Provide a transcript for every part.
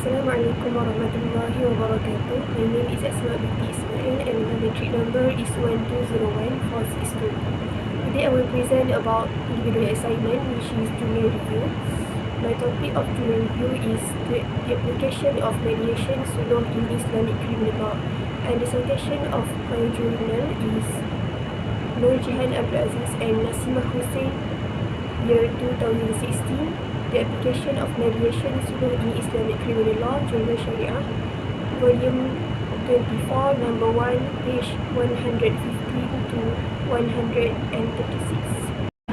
Assalamualaikum warahmatullahi wabarakatuh. My name is Asma binti Ismail and my metric number is 1201462. Today I will present about individual assignment, which is junior review. My topic of junior review is the application of mediation sulh in Islamic criminal law, and the citation of my journal is Nur Jihan Abdul Aziz and Nasimah Hussein, year 2016. The application of mediation sulh in Islamic criminal law, Journal Sharia, volume 24, number 1, page 115 to 136.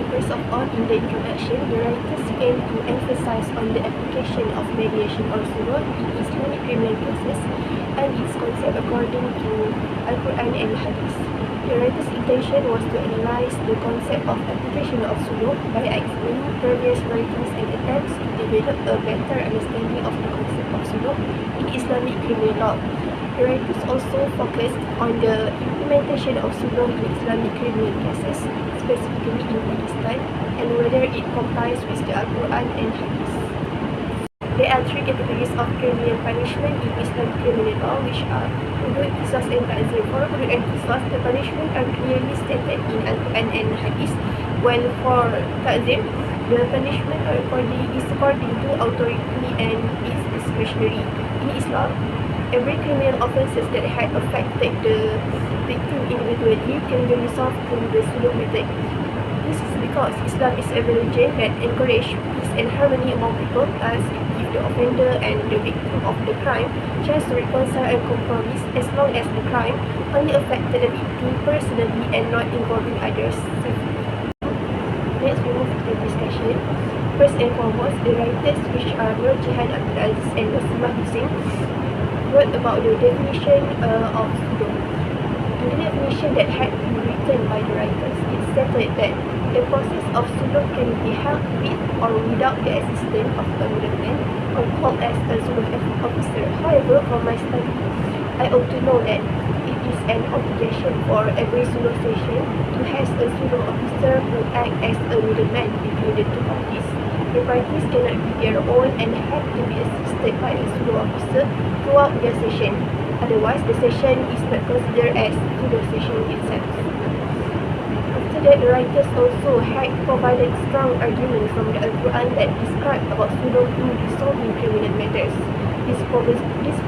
First of all, in the introduction, the writers aim to emphasize on the application of mediation or sulh in Islamic criminal cases and its concept according to Al-Quran and Hadith. The writer's intention was to analyze the concept of application of sulh by examining previous writings and attempts to develop a better understanding of the concept of sulh in Islamic criminal law. The writers also focused on the implementation of sulh in Islamic criminal cases, specifically in Pakistan, and whether it complies with the Al-Quran and Hadith. There are three categories of criminal punishment in Islamic criminal law, which are hudud, qisas, and ta'zir. For hudud and qisas, the punishment are clearly stated in Al-Quran and Hadith, while for ta'zir, the punishment is according to authority and is discretionary. In Islam, every criminal offences that had affected the victim individually can be resolved through the sulh method. This is because Islam is a religion that encourages peace and harmony among people, as it gives the offender and the victim of the crime chance to reconcile and compromise, as long as the crime only affected the victim personally and not involving others separately. Next, we move to the discussion. First and foremost, the writers, which are Nur Jihan Abdul Aziz and Nasimah Hussein, wrote about the definition of sulh. In the definition that had been written by the writers, it stated that the process of sulh can be held with or without the assistance of a middleman, or called as a sulh officer. However, from my study, I ought to know that it is an obligation for every sulh session to have a sulh officer who acts as a middleman between the two parties. The parties cannot be their own and have to be assisted by a sulh officer throughout their session. Otherwise, the session is not considered as sulh session itself. After that, the writers also had provided strong arguments from the Al-Quran that describe about sulh in resolving criminal matters. This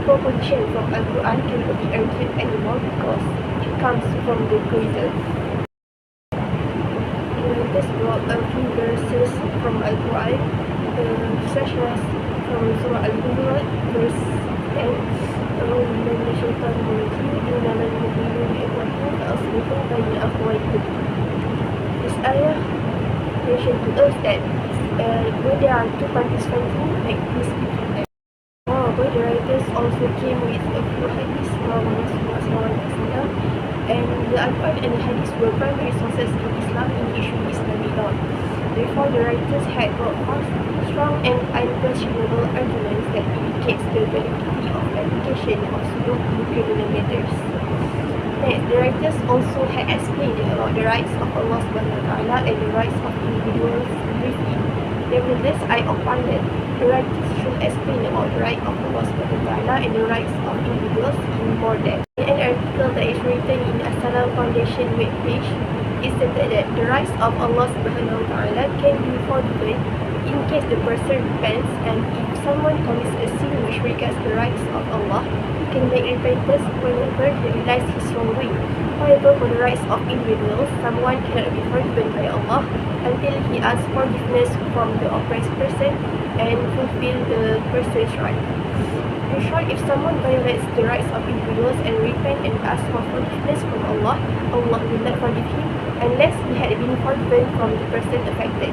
proposition from Al-Quran cannot be argued anymore because it comes from the Creator. The writers brought a few verses from Al-Quran, such as from Surah Al-Hujurat, verse 10. This ayah mentioned to us that when there are two parties fighting, like this between them. However, the writers also came with a few hadiths from Rasulullah, and the Al-Quran and the hadiths were primary sources in Islam in issuing Islamic law. Therefore, the writers had brought forth strong and unquestionable arguments that indicates the validity of application of sulh in criminal matters. Next, the writers also had explained about the rights of Allah SWT and the rights of individuals briefly. Nevertheless, I opine that the writers should explain about the right of Allah SWT and the rights of individuals in more depth. In an article that is written in Assalam Foundation webpage, it stated that the rights of Allah SWT can be forgiven in case the person repents, and if someone commits a sin which regards the rights of Allah, he can make repentance whenever he realizes his wrongdoing. However, for the rights of individuals, someone cannot be forgiven by Allah until he asks forgiveness from the oppressed person and fulfill the person's right. In short, if someone violates the rights of individuals and repent and asks for forgiveness from Allah, Allah will not forgive him unless he had been forgiven from the person affected.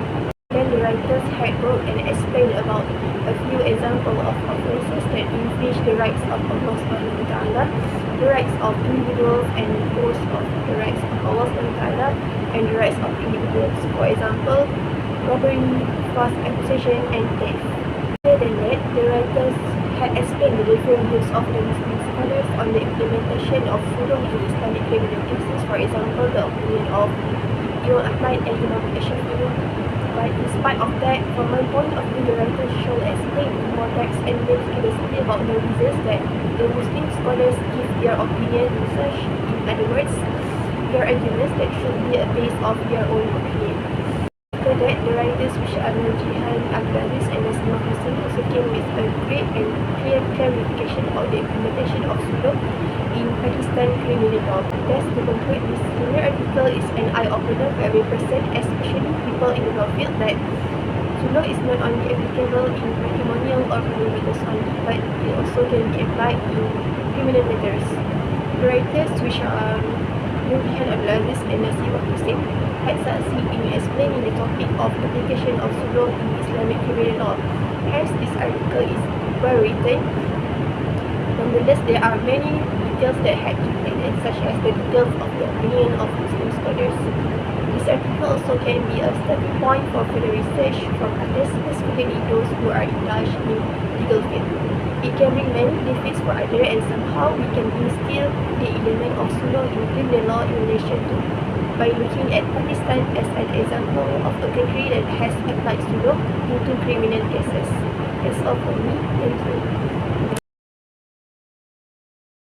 Then the writers had wrote and explained about a few examples of offences that infringe the rights of Allah SWT, the rights of individuals, and those of the rights of Allah SWT and the rights of individuals. For example, robbery, false accusation, and theft. Other than that, the writers had explained the different views of the Muslim scholars on the implementation of sulh in Islamic criminal cases. For example, the opinion of Imam Ahmad and Imam Shafi'i But in spite of that, from my point of view, the writer should explain in more text and make curiosity about the reasons that the Muslim scholars give their opinion to such. In other words, their arguments that should be based off their own opinion. After that, the writers, which are Jihan, Abdalis, and Asma also came with a great and clear clarification about the implementation of Sulh in Pakistan criminal law. Thus, to conclude, this similar article is an eye-opener for every person, especially people in the law field, that Sulh is not only applicable in matrimonial or family matters only, but it also can be applied in criminal matters. The writers, which are Jihan, Abdalis, and Asma had succeeded in explaining the topic of application of Sulh in Islamic criminal law. Hence, this article is well written. Nonetheless, there are many details that had to be added, such as the details of the opinion of Muslim scholars. This article also can be a starting point for further research from others, especially those who are indulged in legal field. It can bring many benefits for others, and somehow we can instill the element of Sulh in criminal law in relation to by looking at Pakistan as an example of a country that has applied Sulh into criminal cases. That's all for me. Thank you.